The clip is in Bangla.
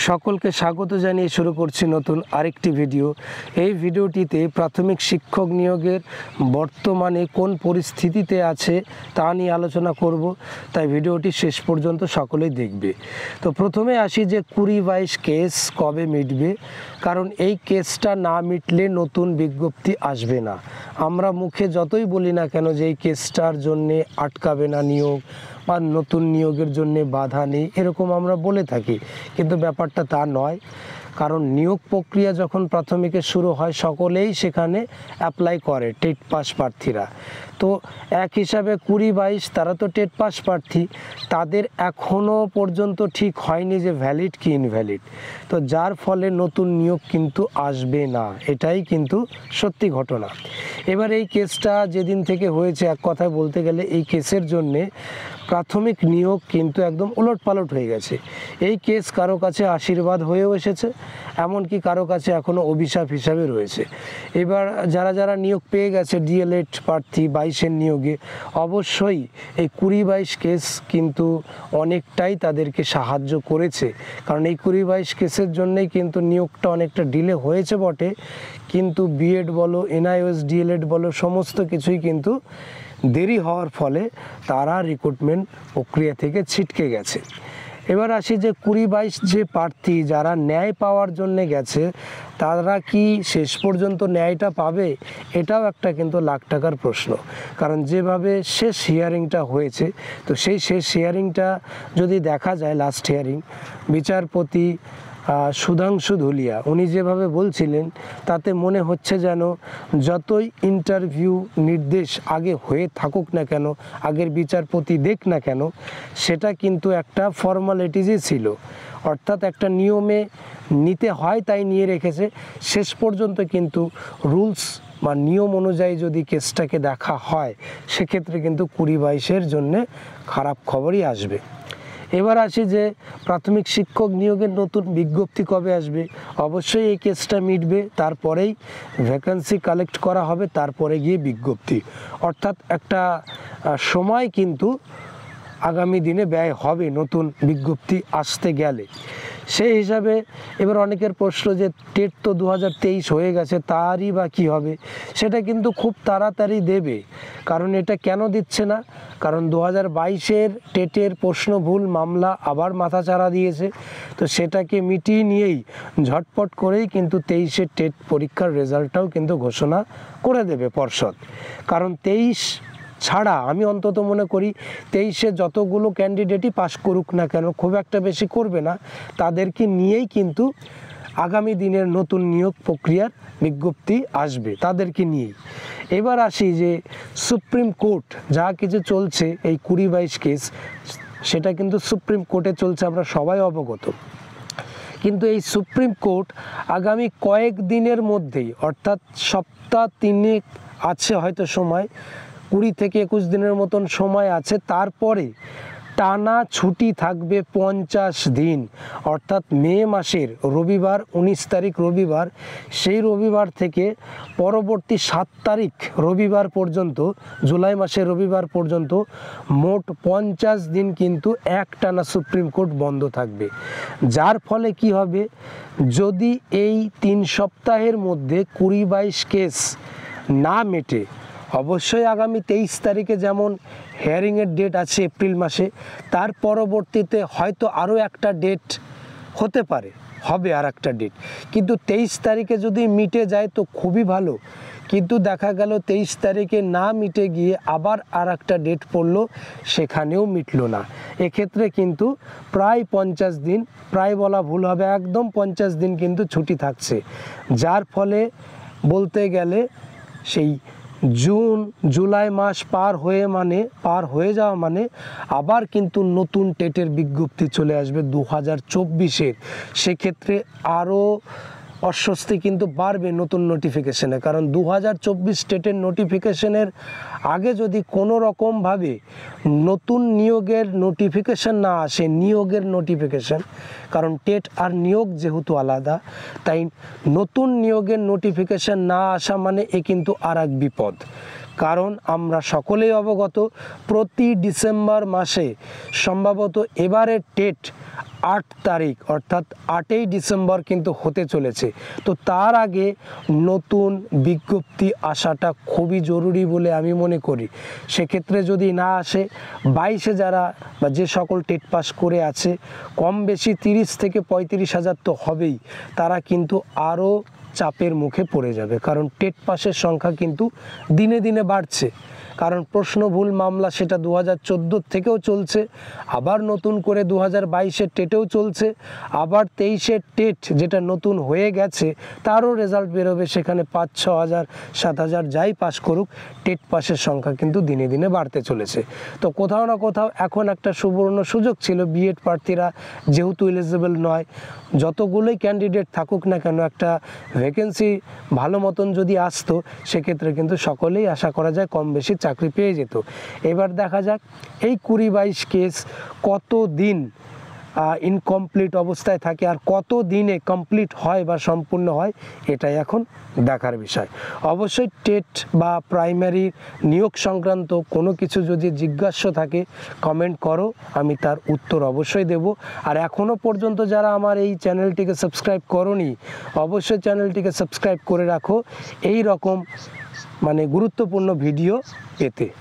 সকলকে স্বাগত জানিয়ে শুরু করছি নতুন আরেকটি ভিডিও। এই ভিডিওটিতে প্রাথমিক শিক্ষক নিয়োগের বর্তমানে কোন পরিস্থিতিতে আছে তা নিয়ে আলোচনা করব, তাই ভিডিওটি শেষ পর্যন্ত সকলেই দেখবে। তো প্রথমে আসি যে 20-22 কেস কবে মিটবে, কারণ এই কেসটা না মিটলে নতুন বিজ্ঞপ্তি আসবে না। আমরা মুখে যতই বলি না কেন যে এই কেসটার জন্যে আটকাবে না নিয়োগ বা নতুন নিয়োগের জন্য বাধা নেই, এরকম আমরা বলে থাকি, কিন্তু ব্যাপারটা তা নয়। কারণ নিয়োগ প্রক্রিয়া যখন প্রাথমিকে শুরু হয় সকলেই সেখানে অ্যাপ্লাই করে, টেট পাস প্রার্থীরা। তো এক হিসাবে 20-22 তারা তো টেট পাস প্রার্থী, তাদের এখনও পর্যন্ত ঠিক হয়নি যে ভ্যালিড কি ইনভ্যালিড। তো যার ফলে নতুন নিয়োগ কিন্তু আসবে না, এটাই কিন্তু সত্যি ঘটনা। এবার এই কেসটা যেদিন থেকে হয়েছে, এক কথায় বলতে গেলে এই কেসের জন্যে প্রাথমিক নিয়োগ কিন্তু একদম উলটপালট হয়ে গেছে। এই কেস কারো কাছে আশীর্বাদ হয়েও এসেছে, এমনকি কারো কাছে এখনও অভিশাপ হিসাবে রয়েছে। এবার যারা যারা নিয়োগ পেয়ে গেছে ডিএলএড প্রার্থী 22-এর নিয়োগে, অবশ্যই এই 20-22 কেস কিন্তু অনেকটাই তাদেরকে সাহায্য করেছে। কারণ এই 20-22 কেসের জন্যই কিন্তু নিয়োগটা অনেকটা ডিলে হয়েছে বটে, কিন্তু বিএড বলো, এনআইওএস ডিএলএড বলো, সমস্ত কিছুই কিন্তু দেরি হওয়ার ফলে তারা রিক্রুটমেন্ট প্রক্রিয়া থেকে ছিটকে গেছে। এবার আসি যে 20-22 যে প্রার্থী যারা ন্যায় পাওয়ার জন্যে গেছে, তারা কি শেষ পর্যন্ত ন্যায়টা পাবে? এটাও একটা কিন্তু লাখ টাকার প্রশ্ন। কারণ যেভাবে শেষ হিয়ারিংটা হয়েছে, তো সেই শেষ হিয়ারিংটা যদি দেখা যায়, লাস্ট হিয়ারিং, বিচারপতি সুধাংশু ধুলিয়া উনি যেভাবে বলছিলেন, তাতে মনে হচ্ছে যেন যতই ইন্টারভিউ নির্দেশ আগে হয়ে থাকুক না কেন, আগের বিচারপতি দেখ না কেন, সেটা কিন্তু একটা ফর্মালিটিজই ছিল। অর্থাৎ একটা নিয়মে নিতে হয় তাই নিয়ে রেখেছে। শেষ পর্যন্ত কিন্তু রুলস বা নিয়ম অনুযায়ী যদি কেসটাকে দেখা হয়, সেক্ষেত্রে কিন্তু 20-22-এর জন্যে খারাপ খবরই আসবে। এবার আসি যে প্রাথমিক শিক্ষক নিয়োগের নতুন বিজ্ঞপ্তি কবে আসবে। অবশ্যই এই কেসটা মিটবে, তারপরেই ভ্যাকেন্সি কালেক্ট করা হবে, তারপরে গিয়ে বিজ্ঞপ্তি। অর্থাৎ একটা সময় কিন্তু আগামী দিনে ব্যয় হবে নতুন বিজ্ঞপ্তি আসতে গেলে। সেই হিসাবে এবার অনেকের প্রশ্ন যে টেট তো 2023 হয়ে গেছে, তারই বা কী হবে? সেটা কিন্তু খুব তাড়াতাড়ি দেবে। কারণ এটা কেন দিচ্ছে না? কারণ 2022-এর টেটের প্রশ্ন ভুল মামলা আবার মাথাচাড়া দিয়েছে। তো সেটাকে মিটিয়ে নিয়েই ঝটপট করেই কিন্তু 23-এর টেট পরীক্ষার রেজাল্টটাও কিন্তু ঘোষণা করে দেবে পর্ষদ। কারণ 23 ছাড়া আমি অন্তত মনে করি 23-এ যতগুলো ক্যান্ডিডেটই পাশ করুক না কেন, খুব একটা বেশি করবে না, তাদেরকে নিয়েই কিন্তু আগামী দিনের নতুন নিয়োগ প্রক্রিয়ার বিজ্ঞপ্তি আসবে, তাদেরকে নিয়েই। এবার আসি যে সুপ্রিম কোর্ট যা কিছু চলছে, এই 20-22 কেস, সেটা কিন্তু সুপ্রিম কোর্টে চলছে, আমরা সবাই অবগত। কিন্তু এই সুপ্রিম কোর্ট আগামী কয়েক দিনের মধ্যেই, অর্থাৎ সপ্তাহ 3 আছে হয়তো সময়, 20 থেকে 21 দিনের মতন সময় আছে, তারপরে টানা ছুটি থাকবে 50 দিন। অর্থাৎ মে মাসের রবিবার, 19 তারিখ রবিবার, সেই রবিবার থেকে পরবর্তী 7 তারিখ রবিবার পর্যন্ত, জুলাই মাসের রবিবার পর্যন্ত মোট 50 দিন কিন্তু একটানা সুপ্রিম কোর্ট বন্ধ থাকবে। যার ফলে কি হবে, যদি এই 3 সপ্তাহের মধ্যে 20-22 কেস না মেটে, অবশ্যই আগামী 23 তারিখে যেমন হিয়ারিংয়ের ডেট আছে এপ্রিল মাসে, তার পরবর্তীতে হয়তো আরও একটা ডেট হতে পারে, হবে আর একটা ডেট, কিন্তু 23 তারিখে যদি মিটে যায় তো খুবই ভালো। কিন্তু দেখা গেল 23 তারিখে না মিটে গিয়ে আবার আর একটা ডেট পড়লো, সেখানেও মিটলো না। এক্ষেত্রে কিন্তু প্রায় 50 দিন, প্রায় বলা ভুল হবে, একদম 50 দিন কিন্তু ছুটি থাকছে। যার ফলে বলতে গেলে সেই জুন জুলাই মাস পার হয়ে যাওয়া মানে আবার কিন্তু নতুন টেটের বিজ্ঞপ্তি চলে আসবে 2024-এর। সেক্ষেত্রে আরও অস্বস্তি কিন্তু বাড়বে নতুন নোটিফিকেশনে। কারণ 2024 টেটের নোটিফিকেশনের আগে যদি কোনো রকমভাবে নতুন নিয়োগের নোটিফিকেশন না আসে, নিয়োগের নোটিফিকেশন, কারণ টেট আর নিয়োগ যেহেতু আলাদা, তাই নতুন নিয়োগের নোটিফিকেশন না আসা মানে এ কিন্তু আর এক বিপদ। কারণ আমরা সকলেই অবগত, প্রতি ডিসেম্বর মাসে সম্ভবত এবারের টেট 8 তারিখ অর্থাৎ 8ই ডিসেম্বর কিন্তু হতে চলেছে। তো তার আগে নতুন বিজ্ঞপ্তি আসাটা খুবই জরুরি বলে আমি মনে করি। সেক্ষেত্রে যদি না আসে, 22-এ যারা বা যে সকল টেট পাস করে আছে, কম বেশি 30 থেকে 35 হাজার তো হবেই, তারা কিন্তু আরও চাপের মুখে পড়ে যাবে। কারণ টেট পাসের সংখ্যা কিন্তু দিনে দিনে বাড়ছে। কারণ প্রশ্ন ভুল মামলা সেটা 2014 থেকেও চলছে, আবার নতুন করে 2022-এর টেটেও চলছে, আবার 23-এর টেট যেটা নতুন হয়ে গেছে তারও রেজাল্ট বেরোবে। সেখানে 5-6 হাজার 7 হাজার যাই পাস করুক, টেট পাসের সংখ্যা কিন্তু দিনে দিনে বাড়তে চলেছে। তো কোথাও না কোথাও এখন একটা সুবর্ণ সুযোগ ছিল, বিএড প্রার্থীরা যেহেতু এলিজিবল নয়, যতগুলোই ক্যান্ডিডেট থাকুক না কেন, একটা ভ্যাকেন্সি ভালো মতন যদি আসতো, সেক্ষেত্রে কিন্তু সকলেই আশা করা যায় কম বেশি চাকরি পেয়ে যেত। এবার দেখা যাক এই 20-22 কেস কত দিন ইনকমপ্লিট অবস্থায় থাকে আর কত দিনে কমপ্লিট হয় বা সম্পূর্ণ হয়, এটাই এখন দেখার বিষয়। অবশ্যই টেট বা প্রাইমারি নিয়োগ সংক্রান্ত কোনো কিছু যদি জিজ্ঞাস্য থাকে কমেন্ট করো, আমি তার উত্তর অবশ্যই দেব। আর এখনও পর্যন্ত যারা আমার এই চ্যানেলটিকে সাবস্ক্রাইব করোনি, অবশ্যই চ্যানেলটিকে সাবস্ক্রাইব করে রাখো এই রকম গুরুত্বপূর্ণ ভিডিও পেতে।